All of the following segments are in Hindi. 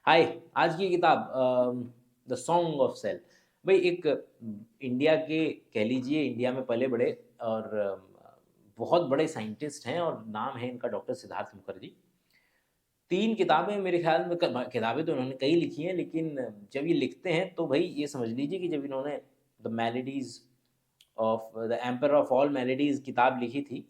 हाय। आज की किताब द सॉन्ग ऑफ सेल। भाई एक इंडिया के कह लीजिए, इंडिया में पले बड़े और बहुत बड़े साइंटिस्ट हैं और नाम है इनका डॉक्टर सिद्धार्थ मुखर्जी। 3 किताबें मेरे ख़्याल में क किताबें तो इन्होंने कई लिखी हैं, लेकिन जब ये लिखते हैं तो भई ये समझ लीजिए कि जब इन्होंने the melodies of the emperor of all melodies किताब लिखी थी,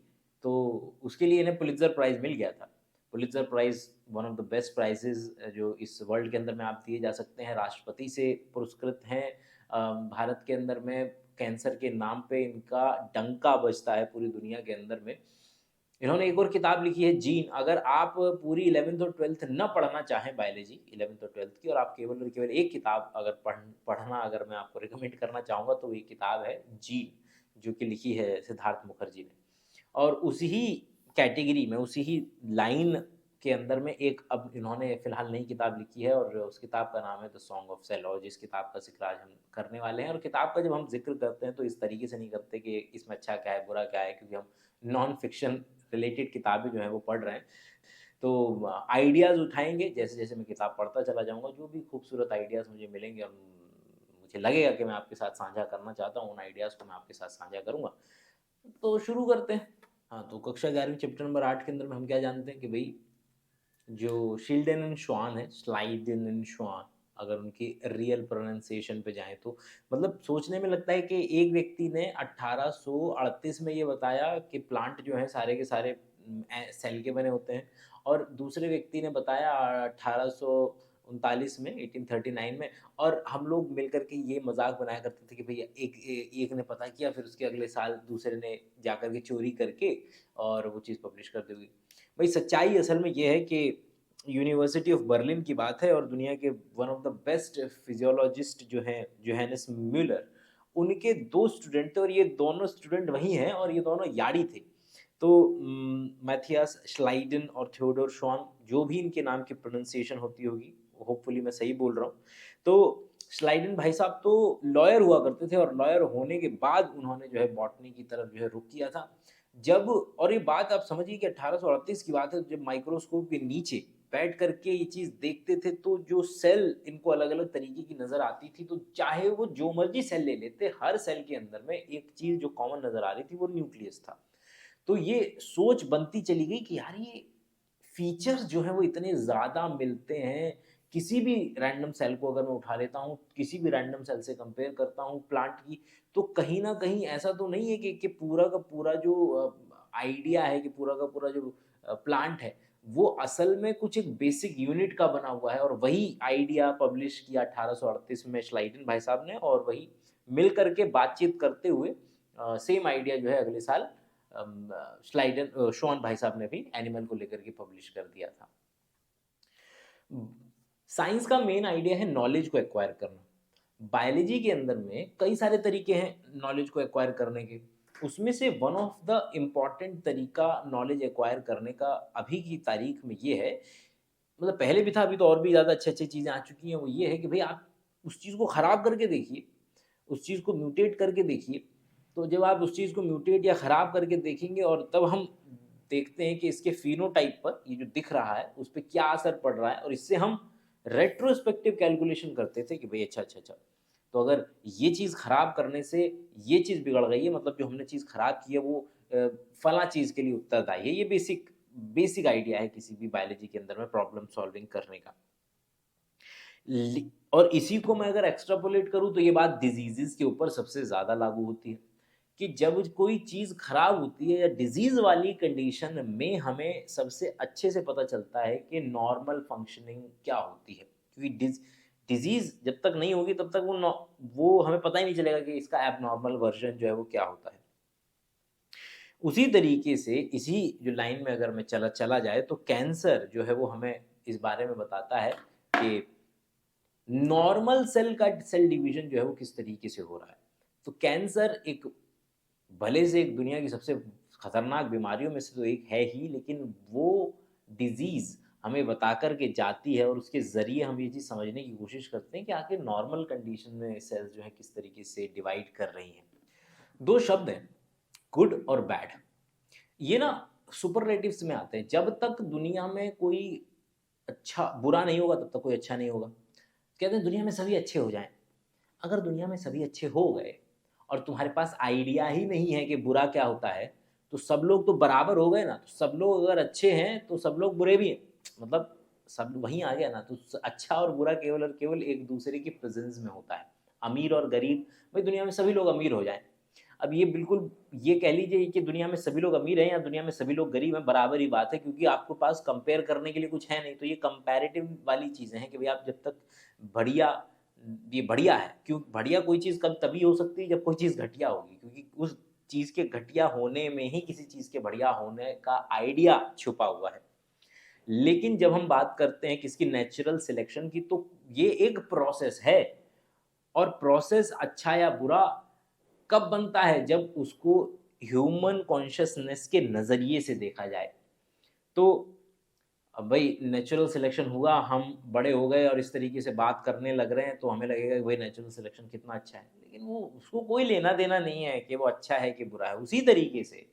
तो उसके लिए इन्हें पुलित्ज़र प्राइज़ मिल गया था। Pulitzer prize one of the best prizes जो इस वर्ल्ड के अंदर में आप दिए जा सकते हैं। राष्ट्रपति से पुरस्कृत हैं। भारत के अंदर में कैंसर के नाम पे इनका डंका बजता है पूरी दुनिया के अंदर में। इन्होंने एक और किताब लिखी है जीन। अगर आप पूरी 11th और 12th ना पढ़ना चाहें बायोलॉजी 11th और 12th की, और आप केवल और केवल एक किताब अगर पढ़ना अगर मैं आपको रिकमेंड करना चाहूँगा तो ये किताब है जीन, जो कि लिखी है सिद्धार्थ मुखर्जी ने। और उसी ही कैटेगरी में, उसी ही लाइन के अंदर में एक अब इन्होंने फ़िलहाल नई किताब लिखी है और उस किताब का नाम है द सॉन्ग ऑफ सेल, और जिस किताब का ज़िक्र आज हम करने वाले हैं। और किताब का जब हम ज़िक्र करते हैं तो इस तरीके से नहीं करते कि इसमें अच्छा क्या है, बुरा क्या है, क्योंकि हम नॉन फ़िक्शन रिलेटेड किताबें जो हैं वो पढ़ रहे हैं। तो आइडियाज़ उठाएँगे, जैसे-जैसे मैं किताब पढ़ता चला जाऊँगा, जो भी खूबसूरत आइडियाज़ मुझे मिलेंगे और मुझे लगेगा कि मैं आपके साथ साझा करना चाहता हूँ, उन आइडियाज़ को मैं आपके साथ साझा करूँगा। तो शुरू करते हैं। हाँ, तो कक्षा 11वीं चैप्टर नंबर 8 के अंदर में हम क्या जानते हैं कि भई जो शील्डेन एंड श्वान है, स्लाइडेन एंड श्वान, अगर उनकी रियल प्रोनंसिएशन पे जाएँ तो मतलब सोचने में लगता है कि एक व्यक्ति ने 1838 में ये बताया कि प्लांट जो हैं सारे के सारे सेल के बने होते हैं, और दूसरे व्यक्ति ने बताया 1839 में, 1839 में। और हम लोग मिलकर के ये मज़ाक बनाया करते थे कि भई एक ने पता किया, फिर उसके अगले साल दूसरे ने जाकर के चोरी करके और वो चीज़ पब्लिश कर दी हुई। भई सच्चाई असल में ये है कि यूनिवर्सिटी ऑफ बर्लिन की बात है, और दुनिया के one of the best physiologist जो हैं जोहानिस म्यूलर, उनके 2 स्टूडेंट थे और ये दोनों स्टूडेंट वही हैं और ये दोनों यारी थे। तो मैथियास श्लाइडन और थियोडोर श्वान, जो भी इनके नाम की प्रोनंसिएशन होती होगी, होपफुली मैं सही बोल रहा हूँ। तो श्लाइडन भाई साहब तो लॉयर हुआ करते थे, और लॉयर होने के बाद उन्होंने जो है बॉटनी की तरफ जो है रुख किया था। जब और ये बात आप समझिए कि 1838 की बात है, जब माइक्रोस्कोप के नीचे बैठ करके ये चीज़ देखते थे, तो जो सेल इनको अलग-अलग तरीके की नज़र आती थी, तो चाहे वो जो मर्ज़ी सेल ले लेते, हर सेल के अंदर में एक चीज़ जो कॉमन नज़र आ रही थी, वो न्यूक्लियस था। तो ये सोच बनती चली गई कि यार ये फीचर्स जो हैं वो इतने ज़्यादा मिलते हैं, किसी भी रैंडम सेल को अगर मैं उठा लेता हूँ, किसी भी रैंडम सेल से कंपेयर करता हूँ प्लांट की, तो कहीं न कहीं ऐसा तो नहीं है कि पूरा का पूरा जो आइडिया है, कि पूरा का पूरा जो प्लांट है, वो असल में कुछ एक बेसिक यूनिट का बना हुआ है। और वही आइडिया पब्लिश किया 1838 में श्लाइडन भाई साहब ने, और वही मिल कर के बातचीत करते हुए सेम आइडिया जो है अगले साल शॉन भाई साहब ने भी एनिमल को लेकर के पब्लिश कर दिया था। साइंस का मेन आइडिया है नॉलेज को एक्वायर करना। बायोलॉजी के अंदर में कई सारे तरीके हैं नॉलेज को एक्वायर करने के। उसमें से वन ऑफ द इम्पॉर्टेंट तरीका नॉलेज एक्वायर करने का अभी की तारीख में ये है, मतलब पहले भी था, अभी तो और भी ज़्यादा अच्छी-अच्छी चीज़ें आ चुकी हैं, वो ये है कि भई आप उस चीज़ को खराब करके देखिए, उस चीज़ को म्यूटेट करके देखिए। तो जब आप उस चीज़ को म्यूटेट या खराब करके देखेंगे, और तब हम देखते हैं कि इसके फ़िनोटाइप पर ये जो दिख रहा है, उस पे क्या असर पड़ रहा है, और इससे हम रेट्रोस्पेक्टिव कैलकुलेशन करते थे कि भई अच्छा। तो अगर ये चीज़ खराब करने से ये चीज़ बिगड़ गई है, मतलब जो हमने चीज़ खराब की है वो फलाँ चीज़ के लिए उत्तरदायी है। ये बेसिक बेसिक आइडिया है किसी भी बायोलॉजी के अंदर में प्रॉब्लम सॉल्विंग करने का। लि और इसी को मैं अगर एक्स्ट्रापोलेट करूँ तो ये बात डिज़ीज़ेज़ के ऊपर सबसे ज़्यादा लागू होती है, कि जब कोई चीज़ खराब होती है या डिज़ीज़ वाली कंडीशन में हमें सबसे अच्छे से पता चलता है कि नॉर्मल फंक्शनिंग क्या होती है। क्योंकि डिज़ीज़ जब तक नहीं होगी तब तक वो हमें पता ही नहीं चलेगा कि इसका एबनॉर्मल वर्ज़न जो है वो क्या होता है। उसी तरीके से इसी जो लाइन में अगर मैं चला चला जाए, तो कैंसर जो है वो हमें इस बारे में बताता है कि नॉर्मल सेल का सेल डिवीजन जो है वो किस तरीके से हो रहा है। तो कैंसर एक भले से एक दुनिया की सबसे खतरनाक बीमारियों में से तो एक है ही, लेकिन वो डिज़ीज़ हमें बता कर के जाती है, और उसके ज़रिए हम ये चीज़ समझने की कोशिश करते हैं कि आखिर नॉर्मल कंडीशन में सेल्स जो हैं किस तरीके से डिवाइड कर रही हैं। 2 शब्द हैं, गुड और बैड। ये ना सुपरलेटिव्स में आते हैं। जब तक दुनिया में कोई अच्छा बुरा नहीं होगा तब तक कोई अच्छा नहीं होगा। कहते हैं दुनिया में सभी अच्छे हो जाएँ। अगर दुनिया में सभी अच्छे हो गए और तुम्हारे पास आइडिया ही नहीं है कि बुरा क्या होता है, तो सब लोग तो बराबर हो गए ना। तो सब लोग अगर अच्छे हैं तो सब लोग बुरे भी हैं। मतलब सब वहीं आ गया ना। तो अच्छा और बुरा केवल और केवल एक दूसरे की प्रेजेंस में होता है। अमीर और गरीब, भाई दुनिया में सभी लोग अमीर हो जाएं। अब ये बिल्कुल ये कह लीजिए कि दुनिया में सभी लोग अमीर हैं या दुनिया में सभी लोग गरीब हैं, बराबर ही बात है, क्योंकि आपके पास कंपेयर करने के लिए कुछ है नहीं। तो ये कंपैरेटिव वाली चीज़ें हैं कि भाई आप जब तक बढ़िया, ये बढ़िया है, क्यों बढ़िया कोई चीज़ कब तभी हो सकती है जब कोई चीज़ घटिया होगी, क्योंकि उस चीज़ के घटिया होने में ही किसी चीज़ के बढ़िया होने का आइडिया छुपा हुआ है। लेकिन जब हम बात करते हैं किसकी, नेचुरल सिलेक्शन की, तो ये एक प्रोसेस है। और प्रोसेस अच्छा या बुरा कब बनता है, जब उसको ह्यूमन कॉन्शियसनेस के नज़रिए से देखा जाए। तो अब भाई नेचुरल सिलेक्शन हुआ, हम बड़े हो गए और इस तरीके से बात करने लग रहे हैं, तो हमें लगेगा कि भाई नेचुरल सिलेक्शन कितना अच्छा है, लेकिन वो उसको कोई लेना देना नहीं है कि वो अच्छा है कि बुरा है। उसी तरीके से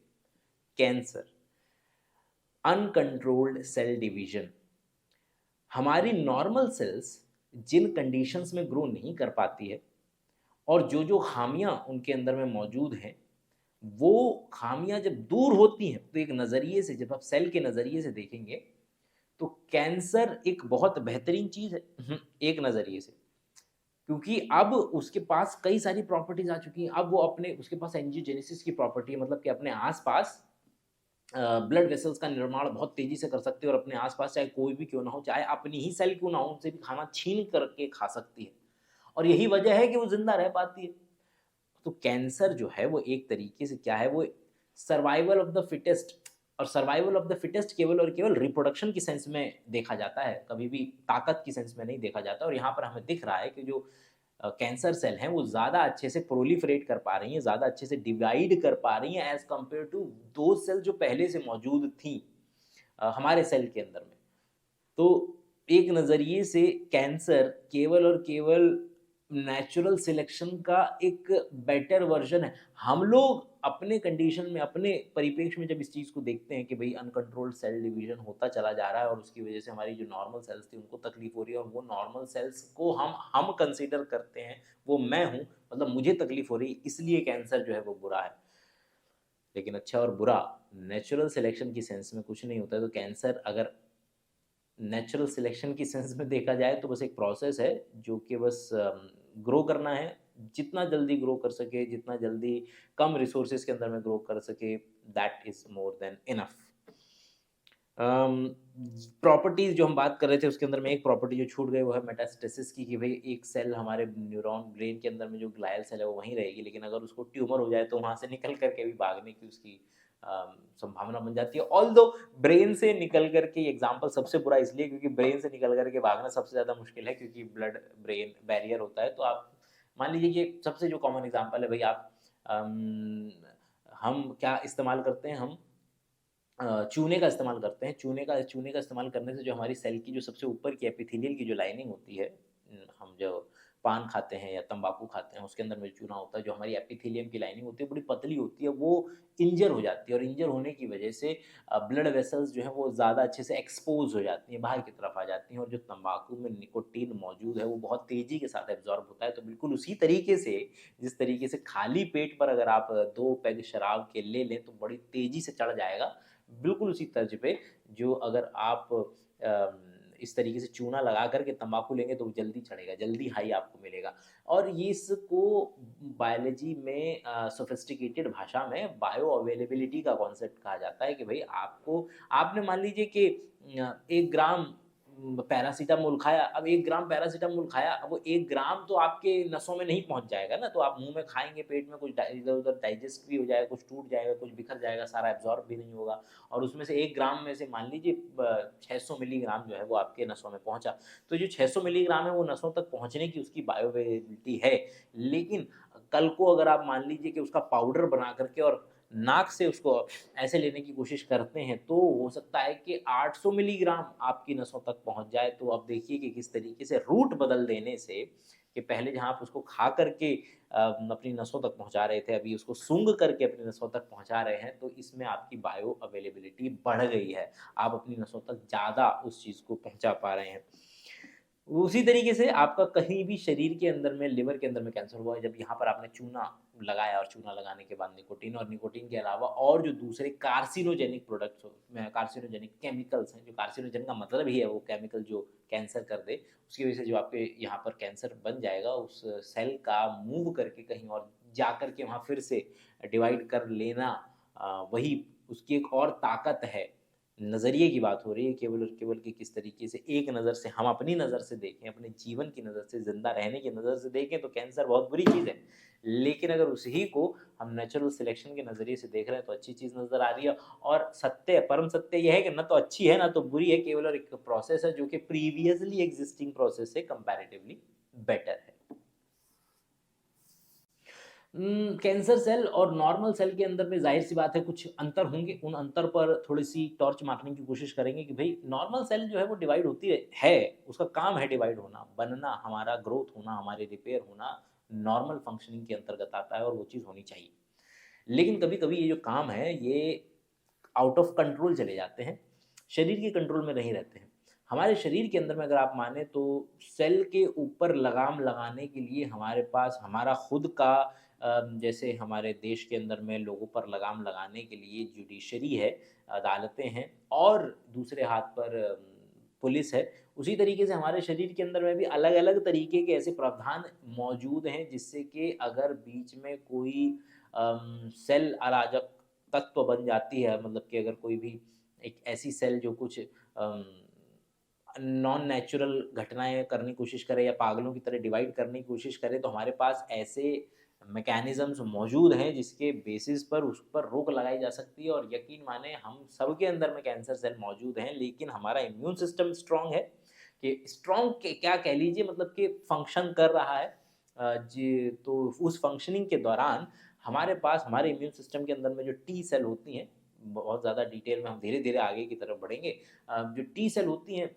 कैंसर, अनकंट्रोल्ड सेल डिवीजन, हमारी नॉर्मल सेल्स जिन कंडीशंस में ग्रो नहीं कर पाती है और जो खामियां उनके अंदर में मौजूद हैं, वो खामियां जब दूर होती हैं, तो एक नज़रिए से, जब आप सेल के नज़रिए से देखेंगे, तो कैंसर एक बहुत बेहतरीन चीज़ है। एक नज़रिए से, क्योंकि अब उसके पास कई सारी प्रॉपर्टीज आ चुकी हैं। अब वो अपने, उसके पास एंजियोजेनेसिस की प्रॉपर्टी है, मतलब कि अपने आसपास ब्लड वेसल्स का निर्माण बहुत तेजी से कर सकती है और अपने आसपास चाहे कोई भी क्यों ना हो, चाहे अपनी ही सेल क्यों ना हो, उनसे भी खाना छीन करके खा सकती है। और यही वजह है कि वो जिंदा रह पाती है। तो कैंसर जो है वो एक तरीके से क्या है, वो सर्वाइवल ऑफ द फिटेस्ट। और सर्वाइवल ऑफ द फिटेस्ट केवल और केवल रिप्रोडक्शन की सेंस में देखा जाता है, कभी भी ताकत की सेंस में नहीं देखा जाता। और यहाँ पर हमें दिख रहा है कि जो कैंसर सेल हैं वो ज़्यादा अच्छे से प्रोलिफरेट कर पा रही हैं, ज़्यादा अच्छे से डिवाइड कर पा रही हैं एज़ कम्पेयर टू दो सेल जो पहले से मौजूद थी हमारे सेल के अंदर में। तो एक नज़रिए से कैंसर केवल और केवल नेचुरल सिलेक्शन का एक बेटर वर्जन है। हम लोग अपने कंडीशन में, अपने परिप्रेक्ष्य में जब इस चीज़ को देखते हैं कि भई अनकंट्रोल्ड सेल डिवीज़न होता चला जा रहा है और उसकी वज़ह से हमारी जो नॉर्मल सेल्स थी उनको तकलीफ़ हो रही है, और वो नॉर्मल सेल्स को हम कंसीडर करते हैं, वो मैं हूँ, मतलब मुझे तकलीफ़ हो रही है, इसलिए कैंसर जो है वो बुरा है। लेकिन अच्छा और बुरा नेचुरल सिलेक्शन की सेंस में कुछ नहीं होता है। तो कैंसर अगर नेचुरल सिलेक्शन की सेंस में देखा जाए तो बस एक प्रोसेस है जो कि बस ग्रो करना है। जितना जल्दी ग्रो कर सके, जितना जल्दी कम रिसोर्सेज के अंदर में ग्रो कर सके, that is more than enough. Properties जो हम बात कर रहे थे उसके अंदर में एक प्रॉपर्टी जो छूट गई वो है मेटास्टेसिस की, कि भाई एक सेल हमारे न्यूरॉन ब्रेन के अंदर में जो ग्लायल सेल है वो वहीं रहेगी, लेकिन अगर उसको ट्यूमर हो जाए तो वहाँ से निकल करके भी भागने की उसकी संभावना बन जाती है। ऑल दो ब्रेन से निकल करके एग्जाम्पल सबसे बुरा इसलिए क्योंकि ब्रेन से निकल करके भागना सबसे ज़्यादा मुश्किल है, क्योंकि ब्लड ब्रेन बैरियर होता है। तो आप मान लीजिए कि सबसे जो कॉमन एग्जाम्पल है भाई, आप अम, हम क्या इस्तेमाल करते हैं, हम चूने का इस्तेमाल करते हैं। चूने का इस्तेमाल करने से जो हमारी सेल की जो सबसे ऊपर की एपिथेलियल की जो लाइनिंग होती है, हम जो पान खाते हैं या तंबाकू खाते हैं उसके अंदर में चूना होता है, जो हमारी एपिथेलियम की लाइनिंग होती है बड़ी पतली होती है, वो इंजर हो जाती है, और इंजर होने की वजह से ब्लड वेसल्स जो है वो ज़्यादा अच्छे से एक्सपोज हो जाती हैं, बाहर की तरफ आ जाती हैं, और जो तंबाकू में निकोटीन मौजूद है वो बहुत तेज़ी के साथ एब्जॉर्ब होता है। तो बिल्कुल उसी तरीके से, जिस तरीके से खाली पेट पर अगर आप 2 पैग शराब के ले लें तो बड़ी तेज़ी से चढ़ जाएगा, बिल्कुल उसी तर्ज पे जो अगर आप इस तरीके से चूना लगा कर के तंबाकू लेंगे तो वो जल्दी चढ़ेगा, जल्दी हाई आपको मिलेगा। और ये इसको बायोलॉजी में सोफिस्टिकेटेड भाषा में बायो अवेलेबिलिटी का कॉन्सेप्ट कहा जाता है, कि भाई आपको, आपने मान लीजिए कि 1 ग्राम पैरासिटामोल खाया, अब 1 ग्राम पैरासिटामोल खाया, अब वो 1 ग्राम तो आपके नसों में नहीं पहुँच जाएगा ना, तो आप मुँह में खाएँगे, पेट में कुछ इधर-उधर डाइजेस्ट भी हो जाएगा, कुछ टूट जाएगा, कुछ बिखर जाएगा, सारा एब्ज़ॉर्ब भी नहीं होगा। और उसमें से 1 ग्राम में से मान लीजिए 600 मिलीग्राम जो है वो आपके नसों में पहुँचा। तो जो 600 मिलीग्राम है वो नसों तक पहुँचने की उसकी बायोअवेलेबिलिटी है। लेकिन कल को अगर आप मान लीजिए कि उसका पाउडर बना कर के और नाक से उसको ऐसे लेने की कोशिश करते हैं, तो हो सकता है कि 800 मिलीग्राम आपकी नसों तक पहुँच जाए। तो अब देखिए कि किस तरीके से रूट बदल देने से, कि पहले जहाँ आप उसको खा कर के अपनी नसों तक पहुँचा रहे थे, अभी उसको सूंघ करके अपनी नसों तक पहुँचा रहे हैं, तो इसमें आपकी बायो अवेलेबिलिटी बढ़ गई है। आप अपनी नसों तक ज़्यादा उस चीज़ को पहुँचा पा रहे हैं। उसी तरीके से आपका कहीं भी शरीर के अंदर में, लिवर के अंदर में कैंसर हुआ है, जब यहाँ पर आपने चूना लगाया और चूना लगाने के बाद निकोटीन, और निकोटीन के अलावा और जो दूसरे कार्सिनोजेनिक प्रोडक्ट्स कार्सिनोजेनिक केमिकल्स हैं, जो कार्सिनोजन का मतलब ही है वो केमिकल जो कैंसर कर दे, उसकी वजह से जो आपके यहाँ पर कैंसर बन जाएगा, उस सेल का मूव करके कहीं और जा कर के वहाँ फिर से डिवाइड कर लेना, वही उसकी एक और ताकत है। नज़रिए की बात हो रही है केवल और केवल कि किस तरीके से एक नज़र से हम अपनी नज़र से देखें, अपने जीवन की नज़र से, ज़िंदा रहने की नज़र से देखें तो कैंसर बहुत बुरी चीज़ है। लेकिन अगर उसी को हम नेचुरल सिलेक्शन के नज़रिए से देख रहे हैं तो अच्छी चीज़ नज़र आ रही है। और सत्य, परम सत्य ये है कि ना तो अच्छी है ना तो बुरी है, केवल और एक प्रोसेस है जो कि प्रीवियसली एग्जिस्टिंग प्रोसेस से कंपैरेटिवली बेटर है। कैंसर सेल और नॉर्मल सेल के अंदर में ज़ाहिर-सी बात है कुछ अंतर होंगे, उन अंतर पर थोड़ी-सी टॉर्च मारने की कोशिश करेंगे कि भई नॉर्मल सेल जो है वो डिवाइड होती है, उसका काम है डिवाइड होना, बनना, हमारा ग्रोथ होना, हमारे रिपेयर होना, नॉर्मल फंक्शनिंग के अंतर्गत आता है और वो चीज़ होनी चाहिए। लेकिन कभी-कभी ये जो काम है, ये आउट ऑफ कंट्रोल चले जाते हैं, शरीर के कंट्रोल में नहीं रहते हैं। हमारे शरीर के अंदर में अगर आप माने तो सेल के ऊपर लगाम लगाने के लिए हमारे पास हमारा खुद का जैसे हमारे देश के अंदर में लोगों पर लगाम लगाने के लिए जुडिशरी है, अदालतें हैं, और दूसरे हाथ पर पुलिस है। उसी तरीके से हमारे शरीर के अंदर में भी अलग-अलग तरीके के ऐसे प्रावधान मौजूद हैं जिससे कि अगर बीच में कोई सेल अराजक तत्व बन जाती है, मतलब कि अगर कोई भी एक ऐसी सेल जो कुछ नॉन नेचुरल घटनाएँ करने की कोशिश करे या पागलों की तरह डिवाइड करने की कोशिश करे, तो हमारे पास ऐसे मैकेनिज़्म्स मौजूद हैं जिसके बेसिस पर उस पर रोक लगाई जा सकती है। और यकीन माने हम सबके अंदर में कैंसर सेल मौजूद हैं, लेकिन हमारा इम्यून सिस्टम स्ट्रॉन्ग है, कि स्ट्रॉन्ग के क्या कह लीजिए, मतलब कि फंक्शन कर रहा है। जी, तो उस फंक्शनिंग के दौरान हमारे पास हमारे इम्यून सिस्टम के अंदर में जो टी सेल होती हैं, बहुत ज़्यादा डिटेल में हम धीरे-धीरे आगे की तरफ बढ़ेंगे। जो टी सेल होती हैं,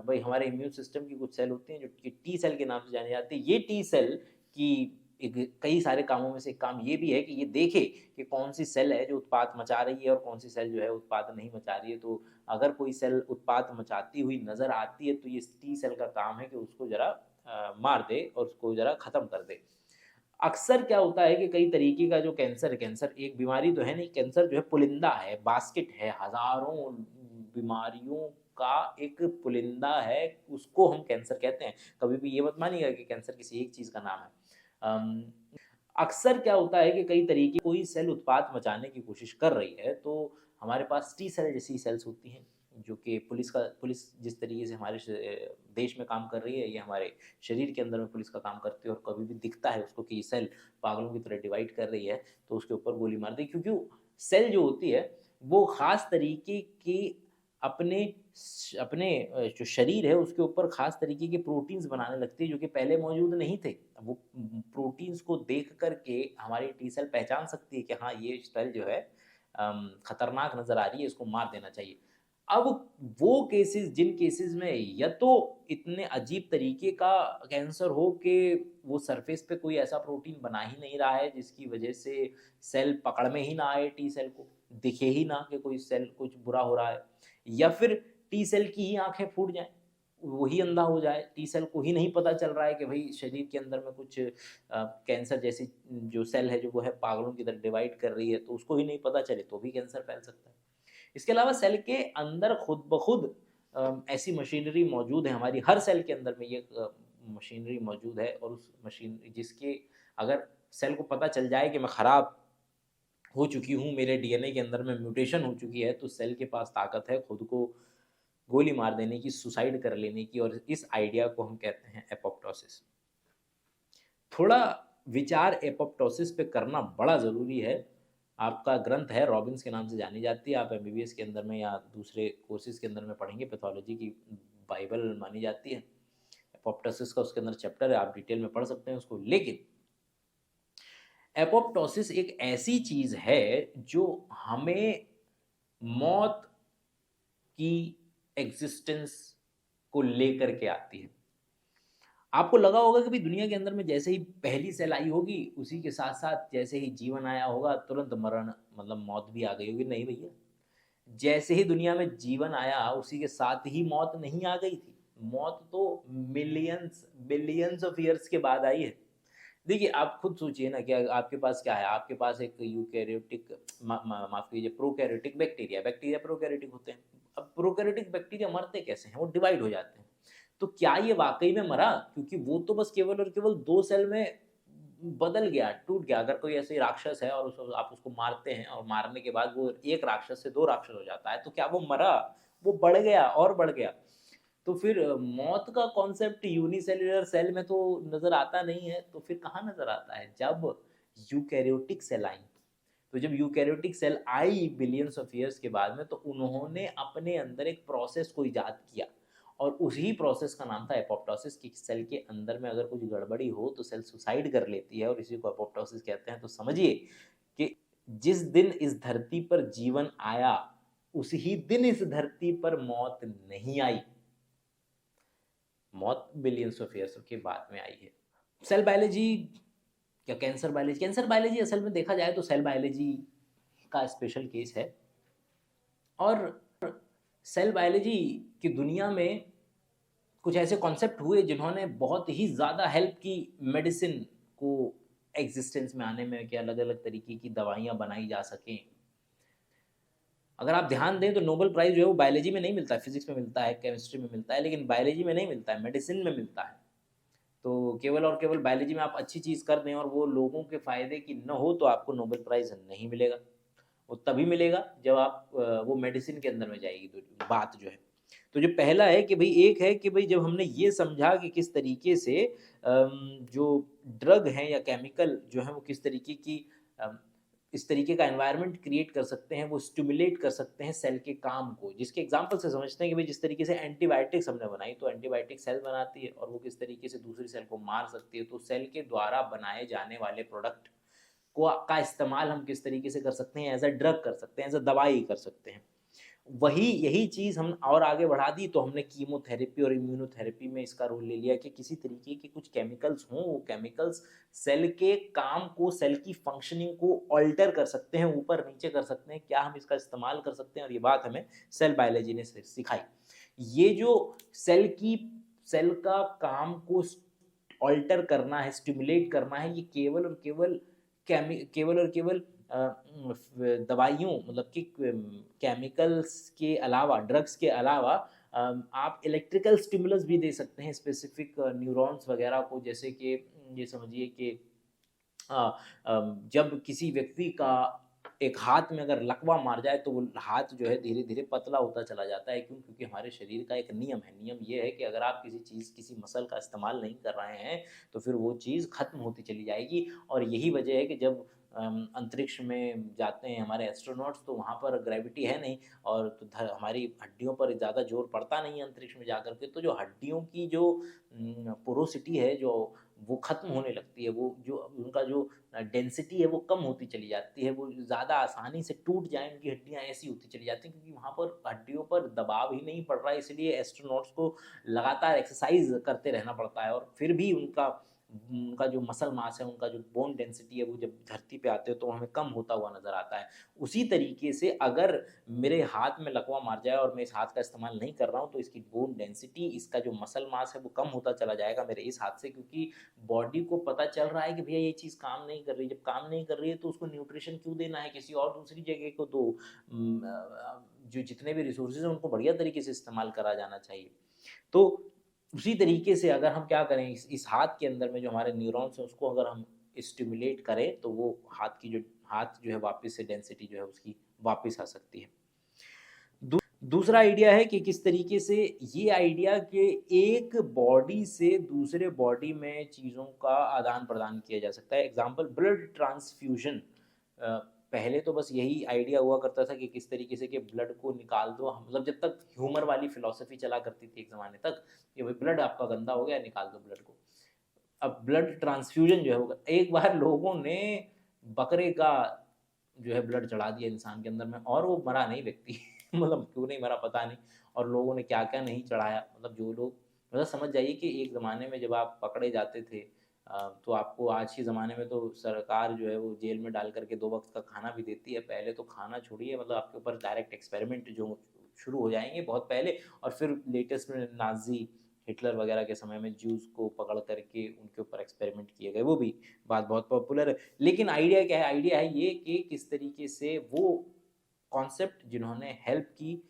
भई हमारे इम्यून सिस्टम की कुछ सेल होती हैं जो कि टी सेल के नाम से जानी जाती है। ये टी सेल की एक कई सारे कामों में से एक काम ये भी है कि ये देखे कि कौन-सी सेल है जो उत्पात मचा रही है और कौन-सी सेल जो है उत्पात नहीं मचा रही है। तो अगर कोई सेल उत्पात मचाती हुई नज़र आती है तो ये टी सेल का काम है कि उसको ज़रा मार दे और उसको ज़रा ख़त्म कर दे। अक्सर क्या होता है कि कई तरीके का जो कैंसर है, कैंसर एक बीमारी तो है नहीं, कैंसर जो है पुलिंदा है, बास्केट है, हज़ारों बीमारियों का एक पुलिंदा है, उसको हम कैंसर कहते हैं। कभी भी ये मत मानिएगा कि कैंसर किसी एक चीज़ का नाम है। अम, अक्सर क्या होता है कि कई तरीके कोई सेल उत्पात मचाने की कोशिश कर रही है, तो हमारे पास टी सेल जैसी सेल्स होती हैं, जो कि पुलिस जिस तरीके से हमारे देश में काम कर रही है, ये हमारे शरीर के अंदर में पुलिस का काम करती है। और कभी भी दिखता है उसको कि ये सेल पागलों की तरह डिवाइड कर रही है, तो उसके ऊपर गोली मार दी, क्योंकि सेल जो होती है, वो ख़ास तरीके की अपने जो शरीर है उसके ऊपर ख़ास तरीके के प्रोटीन्स बनाने लगती है जो कि पहले मौजूद नहीं थे। वो प्रोटीन्स को देख कर के हमारी टी सेल पहचान सकती है कि हाँ, ये सेल जो है खतरनाक नज़र आ रही है, इसको मार देना चाहिए। अब वो केसेज़, जिन केसेज़ में या तो इतने अजीब तरीके का कैंसर हो कि वो सरफ़ेस पे कोई ऐसा प्रोटीन बना ही नहीं रहा है जिसकी वज़ह से सेल पकड़ में ही ना आए, टी सेल को, दिखे ही ना कि कोई सेल कुछ बुरा हो रहा है, या फिर टी सेल की ही आँखें फूट जाएँ, वही अंधा हो जाए, टी सेल को ही नहीं पता चल रहा है कि भई शरीर के अंदर में कुछ कैंसर जैसी जो सेल है जो वो है पागलों की तरह डिवाइड कर रही है, तो उसको ही नहीं पता चले तो भी कैंसर फैल सकता है। इसके अलावा सेल के अंदर खुद ब खुद ऐसी मशीनरी मौजूद है, हमारी हर सेल के अंदर में ये मशीनरी मौजूद है, और उस मशीन जिसके अगर सेल को पता चल जाए कि मैं खराब हो चुकी हूँ, मेरे डीएनए के अंदर में म्यूटेशन हो चुकी है, तो सेल के पास ताकत है खुद को गोली मार देने की, सुसाइड कर लेने की, और इस आइडिया को हम कहते हैं एपोप्टोसिस। थोड़ा विचार एपोप्टोसिस पे करना बड़ा ज़रूरी है। आपका ग्रंथ है, रॉबिन्स के नाम से जानी जाती है, आप एमबीबीएस के अंदर में या दूसरे कोर्सेज़ के अंदर में पढ़ेंगे, पैथोलॉजी की बाइबल मानी जाती है। एपोप्टोसिस का उसके अंदर चैप्टर है, आप डिटेल में पढ़ सकते हैं उसको। लेकिन एपोप्टोसिस एक ऐसी चीज़ है जो हमें मौत की एग्ज़िस्टेंस को लेकर के आती है। आपको लगा होगा कि भाई दुनिया के अंदर में जैसे ही पहली सेल आई होगी, उसी के साथ-साथ जैसे ही जीवन आया होगा, तुरंत मरण मतलब मौत भी आ गई होगी। नहीं भैया, जैसे ही दुनिया में जीवन आया, उसी के साथ ही मौत नहीं आ गई थी। मौत तो मिलियंस, बिलियंस ऑफ ईयर्स के बाद आई है। देखिए, आप खुद सोचिए ना कि आपके पास क्या है? आपके पास एक यूकेरियोटिक माफ़ कीजिए प्रोकैरियोटिक बैक्टीरिया, बैक्टीरिया प्रोकैरियोटिक होते हैं। अब प्रोकैरियोटिक बैक्टीरिया मरते कैसे हैं? वो डिवाइड हो जाते हैं। तो क्या ये वाक़ई में मरा? क्योंकि वो तो बस केवल और केवल 2 सेल में बदल गया, टूट गया। अगर कोई ऐसे राक्षस है और आप उसको मारते हैं और मारने के बाद वो एक राक्षस से 2 राक्षस हो जाता है, तो क्या वो मरा? वो बढ़ गया और बढ़ गया। तो फिर मौत का कॉन्सेप्ट यूनिसेल्युलर सेल में तो नज़र आता नहीं है, तो फिर कहाँ नज़र आता है? जब यूकेरियोटिक सेल आई। तो जब यूकेरियोटिक सेल आई बिलियंस ऑफ ईयर्स के बाद में, तो उन्होंने अपने अंदर एक प्रोसेस को इजाद किया और उसी प्रोसेस का नाम था एपोप्टोसिस कि सेल के अंदर में अगर कुछ गड़बड़ी हो तो सेल सुसाइड कर लेती है और इसी को एपोप्टोसिस कहते हैं। तो समझिए कि जिस दिन इस धरती पर जीवन आया, उसी दिन इस धरती पर मौत नहीं आई। मौत बिलियंस ऑफ ईयर्स के बाद में आई है। सेल बायोलॉजी या कैंसर बायोलॉजी, कैंसर बायोलॉजी असल में देखा जाए तो सेल बायोलॉजी का स्पेशल केस है। और सेल बायोलॉजी की दुनिया में कुछ ऐसे कॉन्सेप्ट हुए जिन्होंने बहुत ही ज़्यादा हेल्प की मेडिसिन को एग्जिस्टेंस में आने में, कि अलग अलग तरीके की दवाइयाँ बनाई जा सकें। अगर आप ध्यान दें तो नोबेल प्राइज़ जो है वो बायोलॉजी में नहीं मिलता है, फिज़िक्स में मिलता है, केमिस्ट्री में मिलता है, लेकिन बायोलॉजी में नहीं मिलता है, मेडिसिन में मिलता है। तो केवल और केवल बायोलॉजी में आप अच्छी चीज़ कर दें और वो लोगों के फ़ायदे की न हो, तो आपको नोबेल प्राइज़ नहीं मिलेगा। वो तभी मिलेगा जब आप वो मेडिसिन के अंदर में जाएगी तो बात जो है। तो जो पहला है कि भई, एक है कि भई जब हमने ये समझा कि किस तरीके से जो ड्रग हैं या केमिकल जो हैं वो किस तरीके की अम, इस तरीके का एनवायरनमेंट क्रिएट कर सकते हैं, वो स्टिमुलेट कर सकते हैं सेल के काम को। जिसके एग्ज़ाम्पल से समझते हैं कि भई जिस तरीके से एंटीबायोटिक्स हमने बनाई, तो एंटीबायोटिक सेल बनाती है और वो किस तरीके से दूसरी सेल को मार सकती है। तो सेल के द्वारा बनाए जाने वाले प्रोडक्ट को का इस्तेमाल हम किस तरीके से कर सकते हैं, एज़ अ ड्रग कर सकते हैं, एज़ अ दवाई कर सकते हैं। वही यही चीज़ हम और आगे बढ़ा दी, तो हमने कीमोथेरेपी और इम्यूनोथेरेपी में इसका रोल ले लिया कि किसी तरीके के कुछ केमिकल्स हों, वो केमिकल्स सेल के काम को, सेल की फंक्शनिंग को अल्टर कर सकते हैं, ऊपर-नीचे कर सकते हैं। क्या हम इसका इस्तेमाल कर सकते हैं? और ये बात हमें सेल बायोलॉजी ने सिखाई। ये जो सेल की सेल का काम को अल्टर करना है, स्टिमुलेट करना है, ये केवल और केवल केवल और केवल दवाइयों मतलब कि केमिकल्स के अलावा, ड्रग्स के अलावा आप इलेक्ट्रिकल स्टिमुलस भी दे सकते हैं स्पेसिफिक न्यूरॉन्स वगैरह को। जैसे कि ये समझिए कि जब किसी व्यक्ति का एक हाथ में अगर लकवा मार जाए, तो वो हाथ जो है धीरे-धीरे पतला होता चला जाता है। क्यों? क्योंकि हमारे शरीर का एक नियम है। नियम ये है कि अगर आप किसी चीज़, किसी मसल का इस्तेमाल नहीं कर रहे हैं, तो फिर वो चीज़ खत्म होती चली जाएगी। और यही वजह है कि जब अंतरिक्ष में जाते हैं हमारे एस्ट्रोनॉट्स, तो वहाँ पर ग्रेविटी है नहीं और तो हमारी हड्डियों पर ज़्यादा जोर पड़ता नहीं है अंतरिक्ष में जाकर के। तो जो हड्डियों की जो पोरोसिटी है, जो वो ख़त्म होने लगती है। वो जो उनका जो डेंसिटी है वो कम होती चली जाती है, वो ज़्यादा आसानी से टूट जाएँ उनकी हड्डियाँ, ऐसी होती चली जाती हैं, क्योंकि वहाँ पर हड्डियों पर दबाव ही नहीं पड़ रहा है। इसलिए एस्ट्रोनॉट्स को लगातार एक्सरसाइज़ करते रहना पड़ता है और फिर भी उनका उनका जो मसल मास है, उनका जो बोन डेंसिटी है, वो जब धरती पे आते हैं तो हमें कम होता हुआ नज़र आता है। उसी तरीके से अगर मेरे हाथ में लकवा मार जाए और मैं इस हाथ का इस्तेमाल नहीं कर रहा हूँ, तो इसकी बोन डेंसिटी, इसका जो मसल मास है वो कम होता चला जाएगा मेरे इस हाथ से, क्योंकि बॉडी को पता चल रहा है कि भैया ये चीज़ काम नहीं कर रही। जब काम नहीं कर रही है तो उसको न्यूट्रिशन क्यों देना है, किसी और दूसरी जगह को दो। जो जितने भी रिसोर्सेज़ हैं उनको बढ़िया तरीके से इस्तेमाल करा जाना चाहिए। तो उसी तरीके से अगर हम क्या करें, इस हाथ के अंदर में जो हमारे न्यूरॉन्स हैं उसको अगर हम स्टिमुलेट करें, तो वो हाथ जो है वापस से डेंसिटी जो है उसकी वापस आ सकती है। दूसरा आइडिया है कि किस तरीके से ये आइडिया कि एक बॉडी से दूसरे बॉडी में चीज़ों का आदान-प्रदान किया जा सकता है। Example blood transfusion. पहले तो बस यही आइडिया हुआ करता था कि किस तरीके से कि ब्लड को निकाल दो, मतलब जब तक ह्यूमर वाली फ़िलॉसफ़ी चला करती थी एक ज़माने तक, कि भाई ब्लड आपका गंदा हो गया, निकाल दो ब्लड को। अब ब्लड ट्रांसफ्यूज़न जो है होगा, एक बार लोगों ने बकरे का जो है ब्लड चढ़ा दिया इंसान के अंदर में, और वो मरा नहीं व्यक्ति मतलब क्यों नहीं मरा पता नहीं, और लोगों ने क्या क्या नहीं चढ़ाया, मतलब जो लोग, मतलब समझ जाइए कि एक ज़माने में जब आप पकड़े जाते थे तो आपको, आज के ज़माने में तो सरकार जो है वो जेल में डाल करके 2 वक्त का खाना भी देती है, पहले तो खाना छोड़िए, मतलब आपके ऊपर डायरेक्ट एक्सपेरिमेंट जो शुरू हो जाएंगे बहुत पहले। और फिर लेटेस्ट में नाजी हिटलर वगैरह के समय में ज्यूज़ को पकड़ करके उनके ऊपर एक्सपेरिमेंट किए गए, वो भी बात बहुत पॉपुलर है। लेकिन आइडिया क्या है, आइडिया है ये कि किस तरीके से वो कॉन्सेप्ट जिन्होंने हेल्प की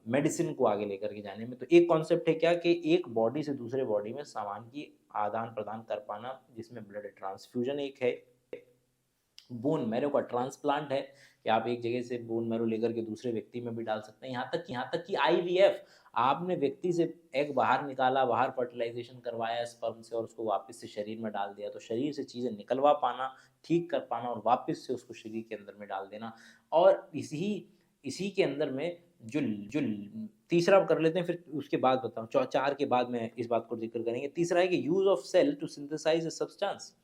मेडिसिन को आगे लेकर के जाने में, तो एक कॉन्सेप्ट है क्या कि एक बॉडी से दूसरे बॉडी में सामान की आदान प्रदान कर पाना, जिसमें ब्लड ट्रांसफ्यूजन एक है, बोन मैरो का ट्रांसप्लांट है कि आप एक जगह से बोन मैरो लेकर के दूसरे व्यक्ति में भी डाल सकते हैं, यहाँ तक कि आईवीएफ, आपने व्यक्ति से एग बाहर निकाला, बाहर फर्टिलाइजेशन करवाया स्पर्म से और उसको वापस से शरीर में डाल दिया, तो शरीर से चीज़ें निकलवा पाना, ठीक कर पाना और वापस से उसको शरीर के अंदर में डाल देना। और इसी इसी के अंदर में जो जो तीसरा कर लेते हैं, फिर उसके बाद बताऊँ, चार के बाद में इस बात को जिक्र करेंगे। तीसरा है कि use of cell to synthesize a substance,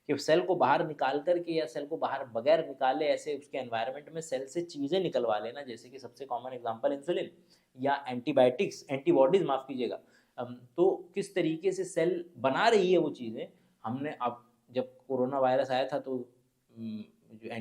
कि सेल को बाहर निकाल कर के या सेल को बाहर बगैर निकाले ऐसे उसके एनवायरनमेंट में सेल से चीज़ें निकलवा लेना, जैसे कि सबसे कॉमन एग्जांपल इंसुलिन या एंटीबायोटिक्स, एंटीबॉडीज माफ़ कीजिएगा। तो किस तरीके से सेल बना रही है वो चीज़ें, हमने अब जब कोरोना वायरस आया था तो जो